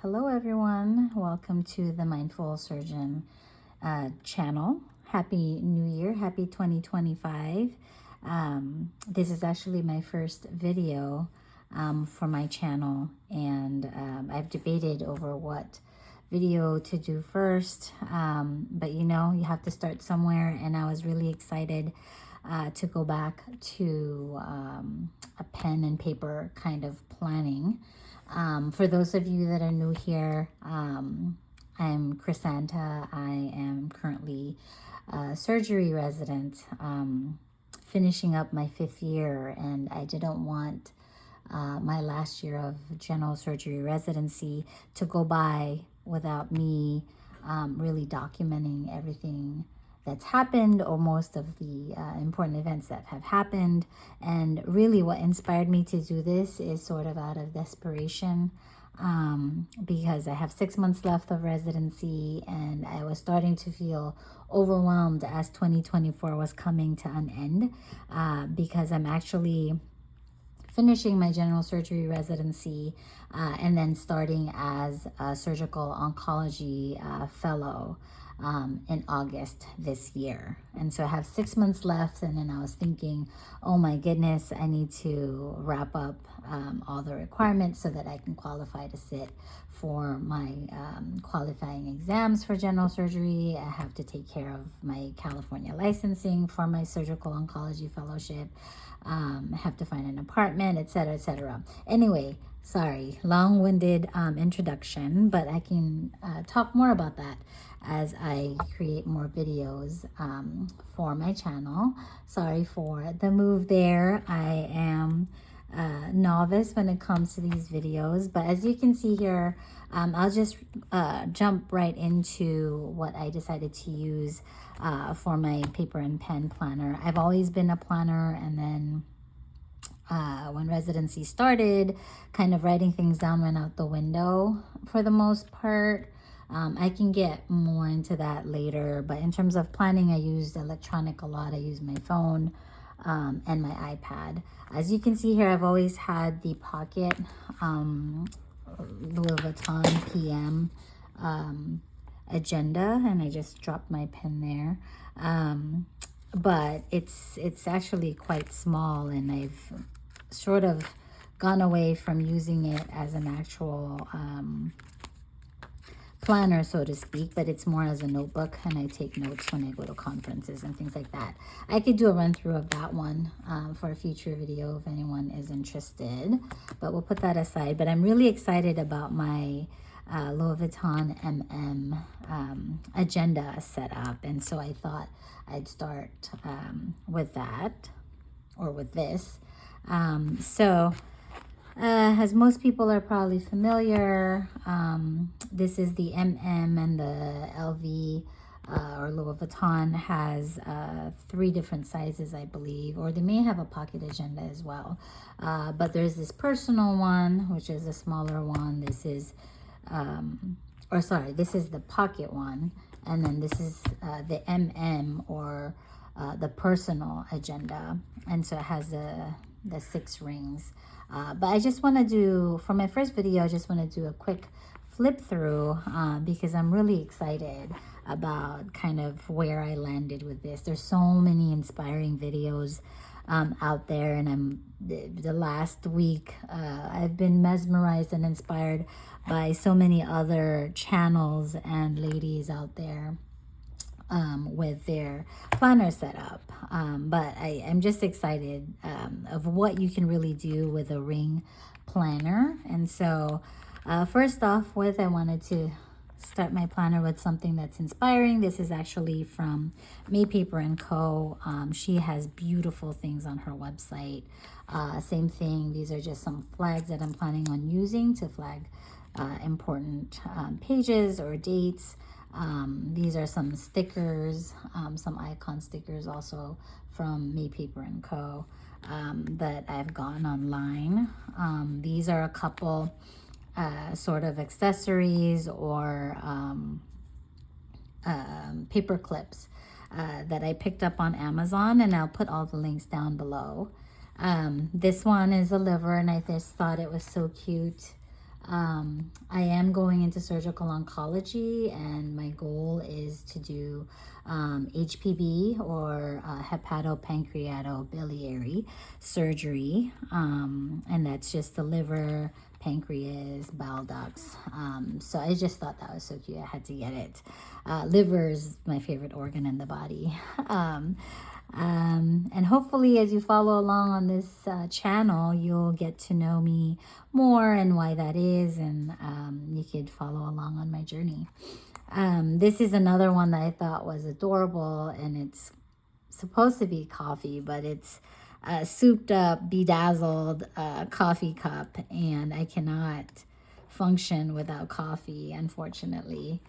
Hello everyone, welcome to the Mindful Surgeon channel. Happy New Year, happy 2025. This is actually my first video for my channel, and I've debated over what video to do first, but you know, you have to start somewhere, and I was really excited to go back to a pen and paper kind of planning. For those of you that are new here, I'm Chrysanta. I am currently a surgery resident, finishing up my 5th year, and I didn't want my last year of general surgery residency to go by without me really documenting everything that's happened, or most of the important events that have happened. And really what inspired me to do this is sort of out of desperation, because I have 6 months left of residency, and I was starting to feel overwhelmed as 2024 was coming to an end, because I'm actually finishing my general surgery residency and then starting as a surgical oncology fellow in August this year. And so I have 6 months left, and then I was thinking, oh my goodness, I need to wrap up all the requirements so that I can qualify to sit for my qualifying exams for general surgery. I have to take care of my California licensing for my surgical oncology fellowship. I have to find an apartment, etc., etc. Anyway, sorry, long-winded introduction, but I can talk more about that as I create more videos for my channel. Sorry for the move there. I am novice when it comes to these videos, but as you can see here, I'll just jump right into what I decided to use for my paper and pen planner. I've always been a planner, and then when residency started, kind of writing things down went out the window for the most part. I can get more into that later, but in terms of planning, I used electronic a lot. I used my phone and my iPad. As you can see here, I've always had the pocket Louis Vuitton PM agenda, and I just dropped my pen there. But it's actually quite small, and I've sort of gone away from using it as an actual planner, so to speak, but it's more as a notebook, and I take notes when I go to conferences and things like that. I could do a run through of that one for a future video if anyone is interested, but we'll put that aside. But I'm really excited about my Louis Vuitton agenda set up, and so I thought I'd start with that, or with this. As most people are probably familiar, this is the MM, and the LV or Louis Vuitton has 3 different sizes, I believe, or they may have a pocket agenda as well. But there's this personal one, which is a smaller one. This is, this is the pocket one, and then this is the MM, or the personal agenda, and so it has the 6 rings. But I just want to do, for my first video, I just want to do a quick flip through because I'm really excited about kind of where I landed with this. There's so many inspiring videos out there, and the last week I've been mesmerized and inspired by so many other channels and ladies out there with their planner setup. But I'm just excited of what you can really do with a ring planner. And so first off with, I wanted to start my planner with something that's inspiring. This is actually from May Paper & Co. She has beautiful things on her website. Same thing, these are just some flags that I'm planning on using to flag important pages or dates. These are some stickers, some icon stickers also from May Paper & Co. That I've gotten online. These are a couple sort of accessories or paper clips that I picked up on Amazon, and I'll put all the links down below. This one is a liver, and I just thought it was so cute. I am going into surgical oncology, and my goal is to do HPB, or hepatopancreatobiliary surgery, and that's just the liver, pancreas, bile ducts. So I just thought that was so cute. I had to get it. Liver is my favorite organ in the body. And hopefully, as you follow along on this channel, you'll get to know me more and why that is, and you could follow along on my journey. This is another one that I thought was adorable, and it's supposed to be coffee, but it's a souped up, bedazzled coffee cup, and I cannot function without coffee, unfortunately.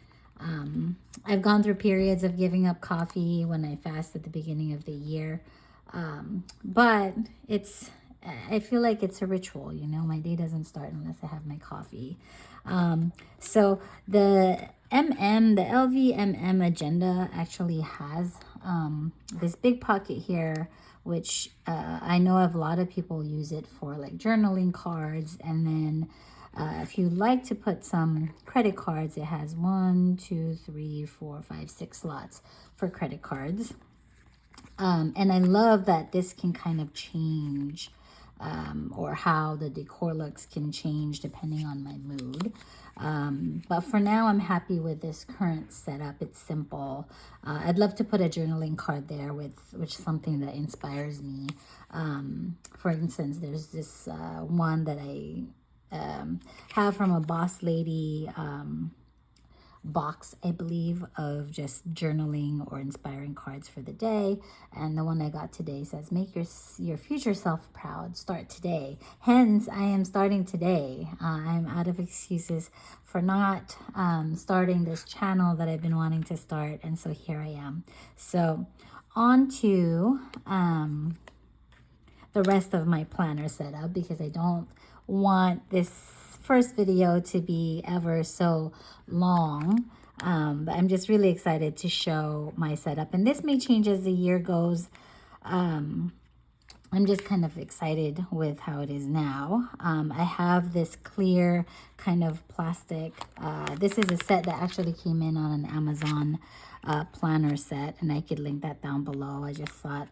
I've gone through periods of giving up coffee when I fast at the beginning of the year, but I feel like it's a ritual, you know. My day doesn't start unless I have my coffee. So the LVMM agenda actually has this big pocket here, which I know a lot of people use it for like journaling cards, and then if you like to put some credit cards, it has 1, 2, 3, 4, 5, 6 slots for credit cards. And I love that this can kind of change, or how the decor looks can change depending on my mood. But for now, I'm happy with this current setup. It's simple. I'd love to put a journaling card there with something that inspires me. For instance, there's this one that I have from a boss lady box, I believe, of just journaling or inspiring cards for the day. And the one I got today says, make your future self proud, start today. Hence, I am starting today. I'm out of excuses for not starting this channel that I've been wanting to start, and so here I am. So on to the rest of my planner setup, because I don't want this first video to be ever so long. But I'm just really excited to show my setup, and this may change as the year goes. I'm just kind of excited with how it is now. I have this clear kind of plastic. This is a set that actually came in on an Amazon planner set, and I could link that down below. I just thought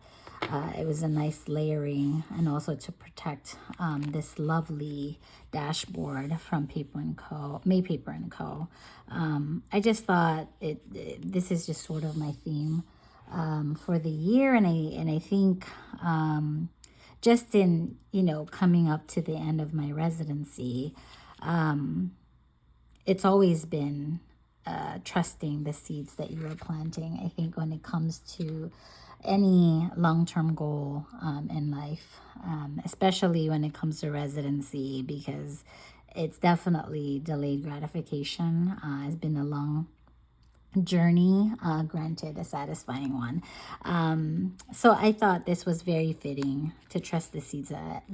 it was a nice layering, and also to protect this lovely dashboard from May Paper & Co. I just thought this is just sort of my theme for the year, and I think just in, you know, coming up to the end of my residency, it's always been trusting the seeds that you are planting. I think when it comes to any long-term goal in life, especially when it comes to residency, because it's definitely delayed gratification. It's been a long journey, granted a satisfying one. So I thought this was very fitting to trust the seeds that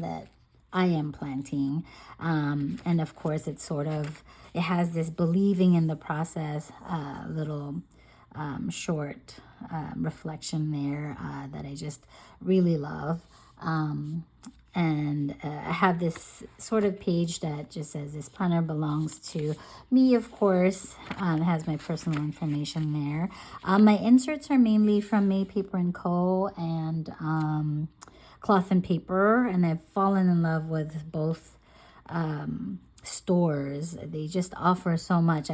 I am planting. And of course, it has this believing in the process little short reflection there that I just really love. And I have this sort of page that just says, this planner belongs to me, of course. It has my personal information there. My inserts are mainly from May Paper & Co. and Cloth and Paper, and I've fallen in love with both stores. They just offer so much.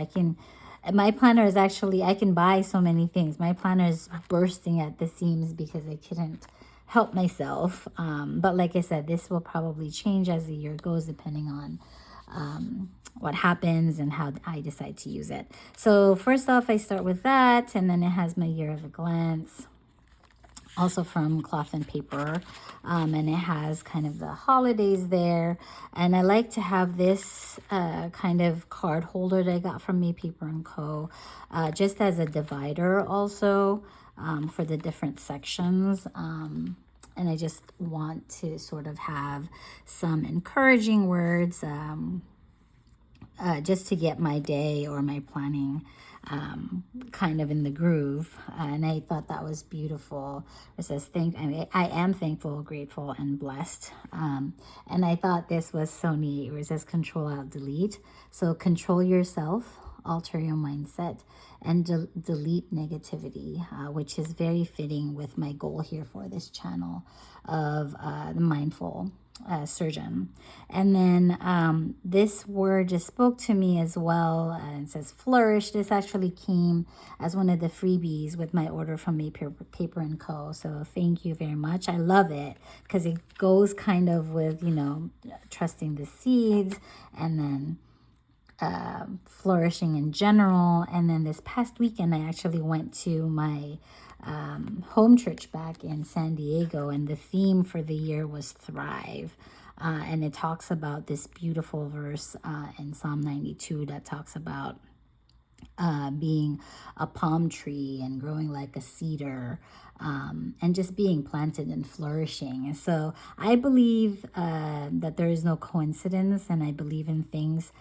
My planner is actually, I can buy so many things. My planner is bursting at the seams because I couldn't help myself. But like I said, this will probably change as the year goes, depending on what happens and how I decide to use it. So first off, I start with that, and then it has my year at a glance, also from Cloth and Paper, and it has kind of the holidays there. And I like to have this kind of card holder that I got from May Paper & Co. Just as a divider also, for the different sections. And I just want to sort of have some encouraging words, just to get my day or my planning kind of in the groove. And I thought that was beautiful. It says, I am thankful, grateful, and blessed. And I thought this was so neat, where it says control, alt, delete. So control yourself, alter your mindset, and delete negativity, which is very fitting with my goal here for this channel of the mindful surgeon. And then this word just spoke to me as well. It says flourish. This actually came as one of the freebies with my order from Paper and Co. So thank you very much. I love it because it goes kind of with, you know, trusting the seeds, and then flourishing in general. And then this past weekend, I actually went to my home church back in San Diego, and the theme for the year was Thrive. And it talks about this beautiful verse in Psalm 92 that talks about being a palm tree and growing like a cedar, and just being planted and flourishing. And so I believe that there is no coincidence, and I believe in things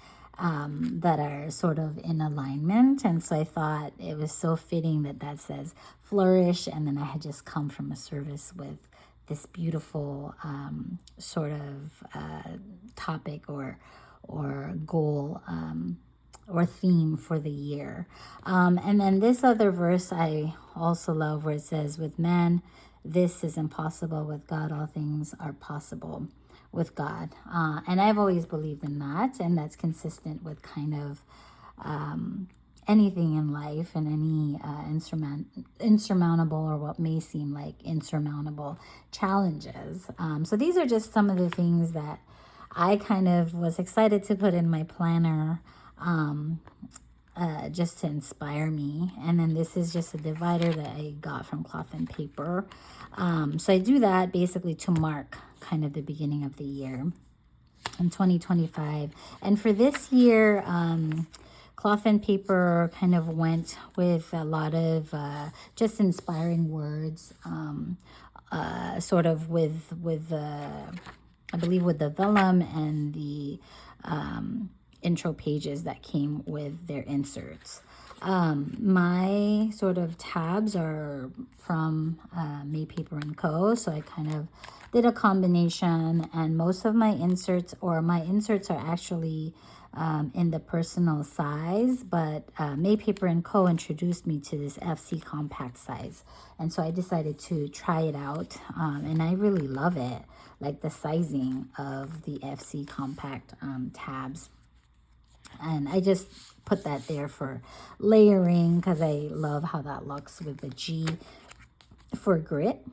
that are sort of in alignment. And so I thought it was so fitting that that says flourish. And then I had just come from a service with this beautiful sort of topic or goal or theme for the year. And then this other verse I also love, where it says, with man this is impossible, with God all things are possible with God. And I've always believed in that, and that's consistent with kind of anything in life, and any insurmountable or what may seem like insurmountable challenges. So these are just some of the things that I kind of was excited to put in my planner, just to inspire me. And then this is just a divider that I got from Cloth and Paper. So I do that basically to mark kind of the beginning of the year in 2025. And for this year, Cloth and Paper kind of went with a lot of just inspiring words, sort of with I believe with the vellum and the intro pages that came with their inserts. My sort of tabs are from Paper and Co. So I kind of did a combination, and most of my inserts are actually in the personal size, but Paper and Co. introduced me to this FC compact size, and so I decided to try it out, and I really love it, like the sizing of the FC compact tabs. And I just put that there for layering because I love how that looks with the G for grit.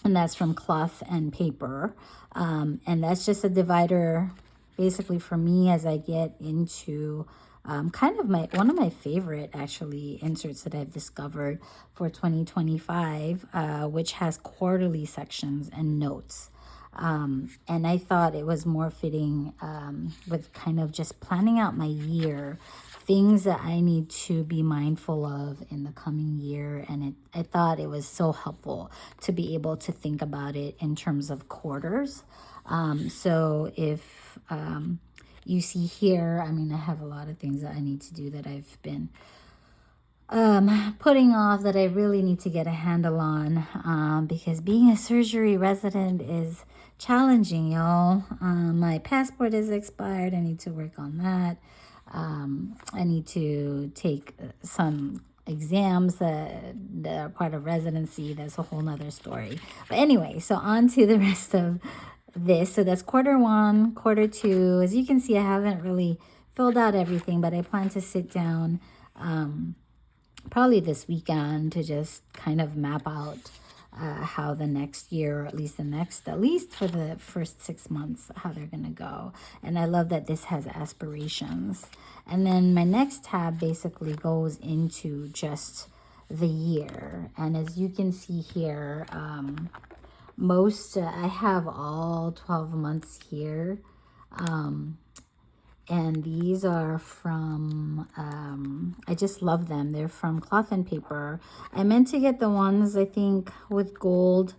And that's from Cloth and Paper. And that's just a divider basically for me as I get into kind of one of my favorite actually inserts that I've discovered for 2025, which has quarterly sections and notes. And I thought it was more fitting with kind of just planning out my year, things that I need to be mindful of in the coming year. And I thought it was so helpful to be able to think about it in terms of quarters. So if you see here, I mean, I have a lot of things that I need to do that I've been putting off, that I really need to get a handle on, because being a surgery resident is challenging, y'all. My passport is expired. I need to work on that. I need to take some exams that are part of residency. That's a whole nother story. But anyway, so on to the rest of this. So that's quarter one, quarter two. As you can see, I haven't really filled out everything, but I plan to sit down probably this weekend to just kind of map out how the next year, or at least for the first 6 months, how they're going to go. And I love that this has aspirations. And then my next tab basically goes into just the year. And as you can see here, I have all 12 months here. And these are from, I just love them. They're from Cloth and Paper. I meant to get the ones, I think, with gold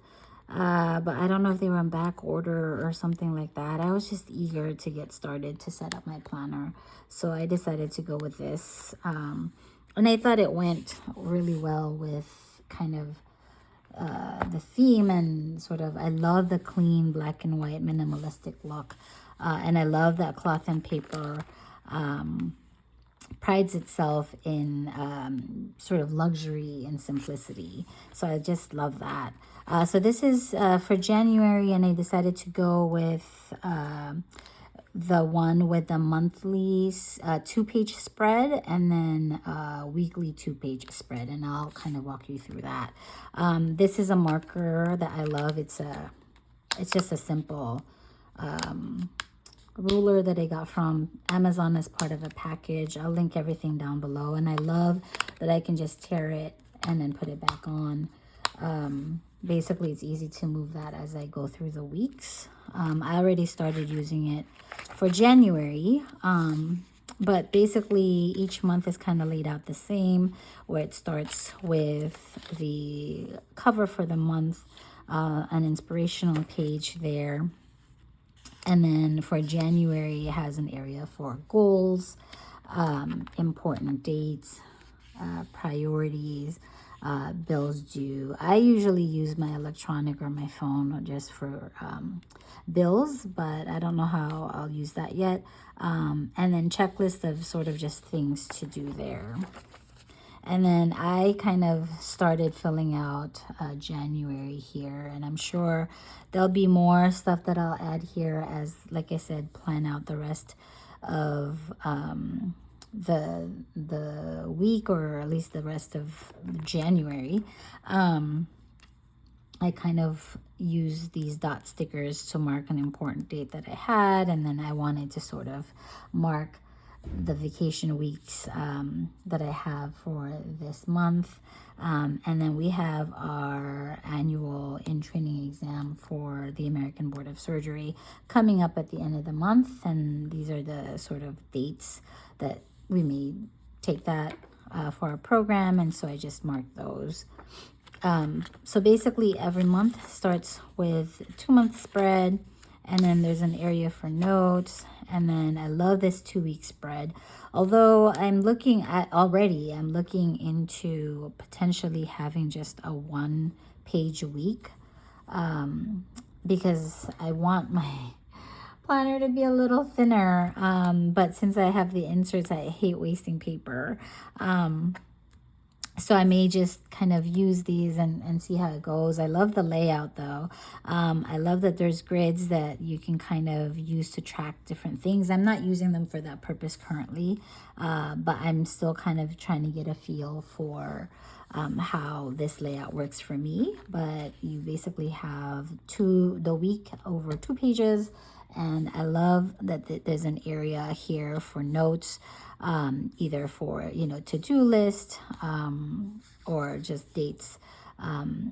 but I don't know if they were on back order or something like that. I was just eager to get started to set up my planner, so I decided to go with this. And I thought it went really well with kind of the theme, and sort of, I love the clean black and white minimalistic look, and I love that cloth and paper prides itself in sort of luxury and simplicity. So I just love that. So this is for January, and I decided to go with the one with the monthly 2-page spread, and then weekly 2-page spread, and I'll kind of walk you through that. This is a marker that I love. It's just a simple ruler that I got from Amazon as part of a package. I'll link everything down below, and I love that I can just tear it and then put it back on. Basically, it's easy to move that as I go through the weeks. I already started using it for January, but basically each month is kind of laid out the same, where it starts with the cover for the month, an inspirational page there. And then for January, it has an area for goals, important dates, priorities, bills due. I usually use my electronic or my phone just for bills, but I don't know how I'll use that yet. And then checklist of sort of just things to do there. And then I kind of started filling out January here, and I'm sure there'll be more stuff that I'll add here as, like I said, plan out the rest of the week, or at least the rest of January. I kind of use these dot stickers to mark an important date that I had, and then I wanted to sort of mark the vacation weeks that I have for this month. And then we have our annual in-training exam for the American Board of Surgery coming up at the end of the month, and these are the sort of dates that we may take that for our program, and so I just marked those. So basically every month starts with a 2-month spread, and then there's an area for notes. And then I love this 2-week spread. Although I'm looking into potentially having just a 1-page a week, because I want my planner to be a little thinner. But since I have the inserts, I hate wasting paper. So I may just kind of use these and see how it goes. I love the layout though. I love that there's grids that you can kind of use to track different things. I'm not using them for that purpose currently, but I'm still kind of trying to get a feel for how this layout works for me. But you basically have the week over 2 pages, and I love that there's an area here for notes, either for, to-do list, or just dates,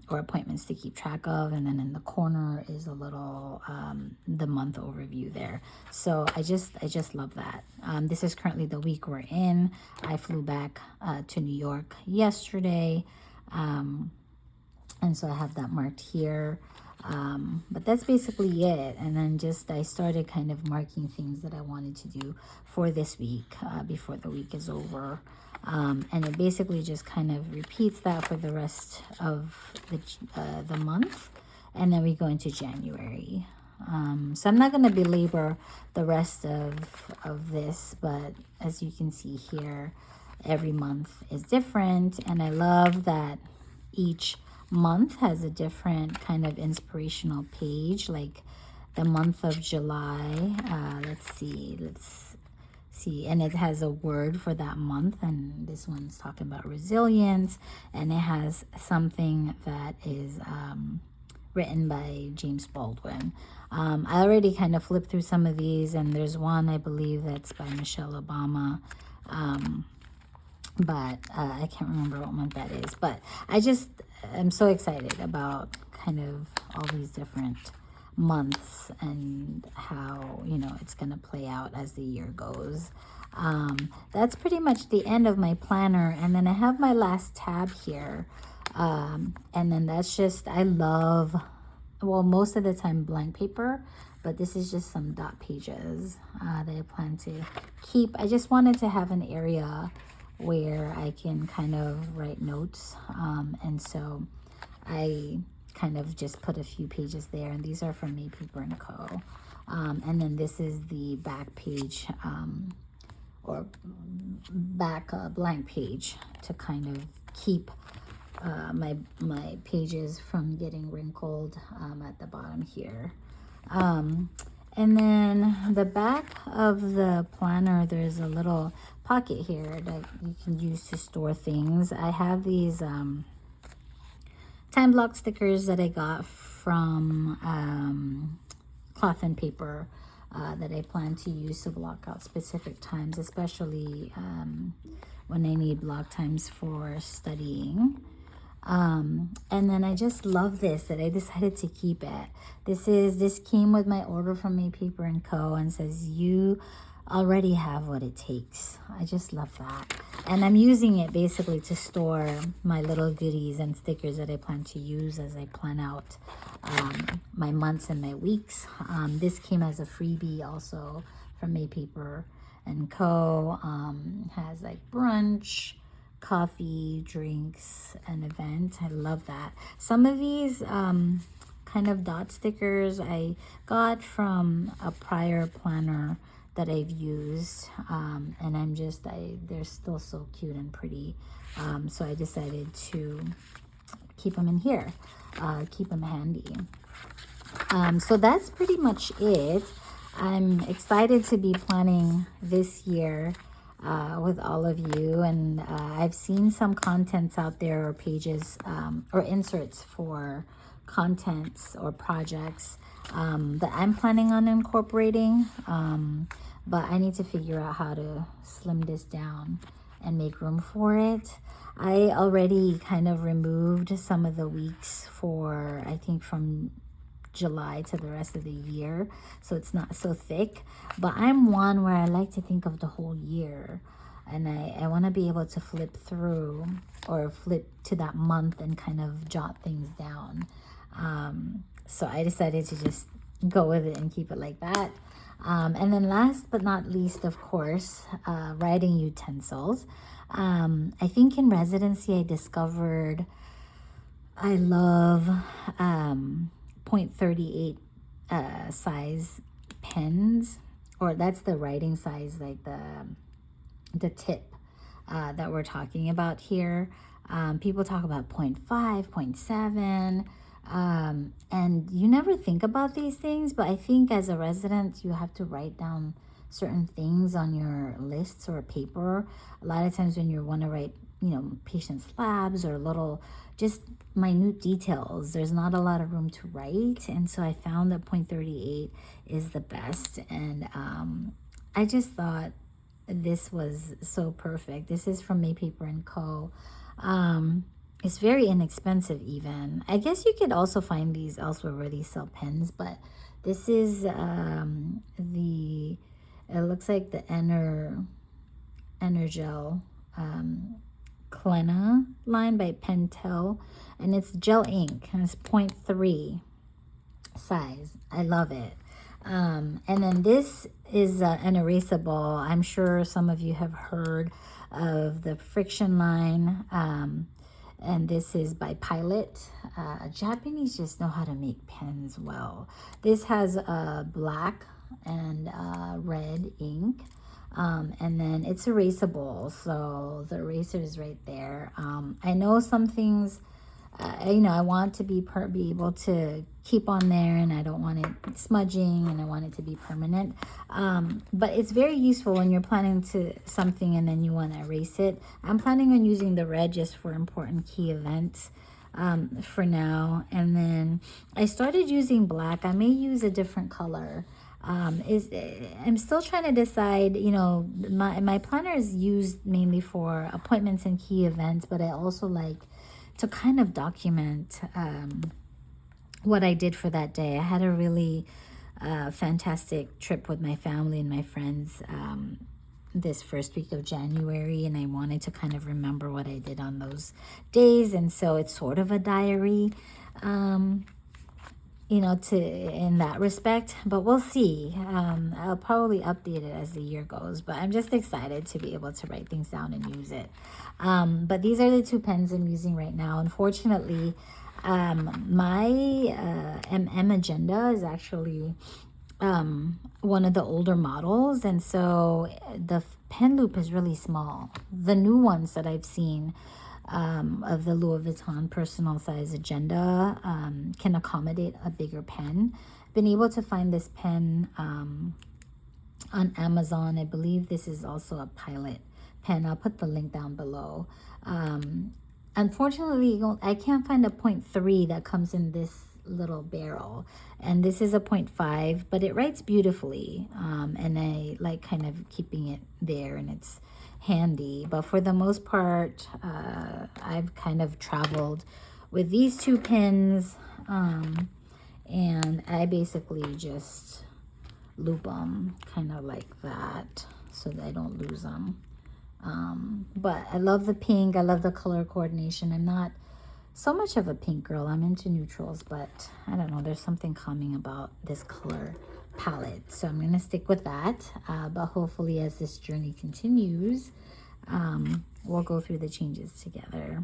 or appointments to keep track of. And then in the corner is a little, the month overview there. So I just love that. This is currently the week we're in. I flew back to New York yesterday. And so I have that marked here. But that's basically it. And then I started kind of marking things that I wanted to do for this week before the week is over. And it basically just kind of repeats that for the rest of the month. And then we go into January. So I'm not going to belabor the rest of this, but as you can see here, every month is different. And I love that each month has a different kind of inspirational page. Like the month of July, let's see, and it has a word for that month, and this one's talking about resilience, and it has something that is written by James Baldwin. I already kind of flipped through some of these, and there's one I believe that's by Michelle Obama, but I can't remember what month that is. But I'm so excited about kind of all these different months and how, it's going to play out as the year goes. That's pretty much the end of my planner. And then I have my last tab here. And then that's just, I love well, most of the time blank paper, but this is just some dot pages that I plan to keep. I just wanted to have an area where I can kind of write notes, and so I kind of just put a few pages there, and these are from May Paper & Co. And then this is the back page, or back blank page, to kind of keep my pages from getting wrinkled at the bottom here. And then the back of the planner, there's a little pocket here that you can use to store things. I have these time block stickers that I got from Cloth and Paper that I plan to use to block out specific times, especially when I need block times for studying. And then I just love this, that I decided to keep it. This came with my order from May Paper & Co. and says, you already have what it takes. I just love that. And I'm using it basically to store my little goodies and stickers that I plan to use as I plan out my months and my weeks. This came as a freebie also from May Paper & Co. Has like brunch, coffee, drinks, an event. I love that. Some of these kind of dot stickers I got from a prior planner that I've used, and they're still so cute and pretty, so I decided to keep them in here, keep them handy. So that's pretty much it. I'm excited to be planning this year with all of you, and I've seen some contents out there, or pages, or inserts for contents or projects that I'm planning on incorporating, but I need to figure out how to slim this down and make room for it. I already kind of removed some of the weeks for, I think, from July to the rest of the year, so it's not so thick. But I'm one where I like to think of the whole year, and I want to be able to flip through or flip to that month and kind of jot things down. So I decided to just go with it and keep it like that. And then last but not least, of course, writing utensils. I think in residency I discovered I love 0.38 size pens, or that's the writing size, like the tip that we're talking about here. People talk about 0.5, 0.7, and you never think about these things, but I think as a resident you have to write down certain things on your lists or paper. A lot of times when you want to write, patient's labs or little just minute details, there's not a lot of room to write, and so I found that 0.38 is the best, and I just thought this was so perfect. This is from May Paper & Co. It's very inexpensive even. I guess you could also find these elsewhere where they sell pens, but this is it looks like the Energel Clena line by Pentel, and it's gel ink, and it's 0.3 size. I love it. And then this is an erasable. I'm sure some of you have heard of the Friction line, and this is by Pilot. Japanese just know how to make pens well. This has black and red ink, and then it's erasable, so the eraser is right there. I know some things, I want to be able to keep on there, and I don't want it smudging, and I want it to be permanent. But it's very useful when you're planning to something and then you want to erase it. I'm planning on using the red just for important key events for now. And then I started using black. I may use a different color. I'm still trying to decide. My planner is used mainly for appointments and key events, but I also like to kind of document what I did for that day. I had a really fantastic trip with my family and my friends this first week of January, and I wanted to kind of remember what I did on those days, and so it's sort of a diary. you know, to in that respect, but we'll see. I'll probably update it as the year goes, but I'm just excited to be able to write things down and use it. But these are the two pens I'm using right now. Unfortunately, my MM Agenda is actually one of the older models, and so the pen loop is really small. The new ones that I've seen of the Louis Vuitton personal size Agenda can accommodate a bigger pen. Been able to find this pen on Amazon. I believe this is also a Pilot pen. I'll put the link down below. Unfortunately, I can't find a 0.3 that comes in this little barrel, and this is a 0.5, but it writes beautifully, and I like kind of keeping it there, and it's handy. But for the most part, I've kind of traveled with these two pens, and I basically just loop them kind of like that so that I don't lose them. But I love the pink. I love the color coordination. I'm not so much of a pink girl. I'm into neutrals, but I don't know, there's something calming about this color palette, so I'm gonna stick with that. But hopefully as this journey continues, we'll go through the changes together.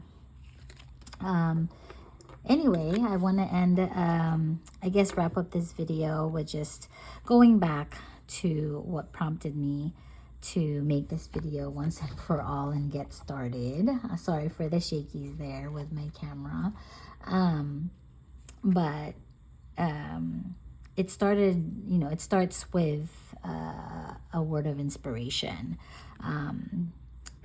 Anyway, I want to end, I guess, wrap up this video with just going back to what prompted me to make this video once and for all and get started. Sorry for the shakies there with my camera. But it started, you know, it starts with a word of inspiration,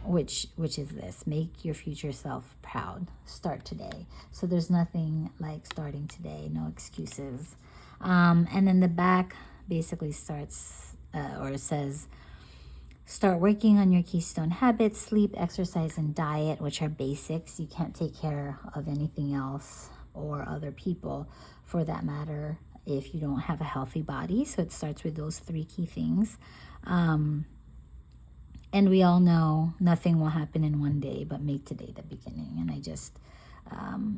which is this: make your future self proud. Start today. So there's nothing like starting today, no excuses. And then the back basically starts or says, start working on your keystone habits: sleep, exercise, and diet, which are basics. You can't take care of anything else, or other people for that matter, if you don't have a healthy body. So it starts with those three key things. And we all know nothing will happen in one day, but make today the beginning. And I just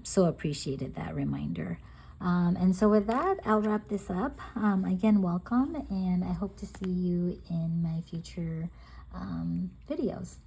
so appreciated that reminder. And so with that, I'll wrap this up. Again, welcome, and I hope to see you in my future videos.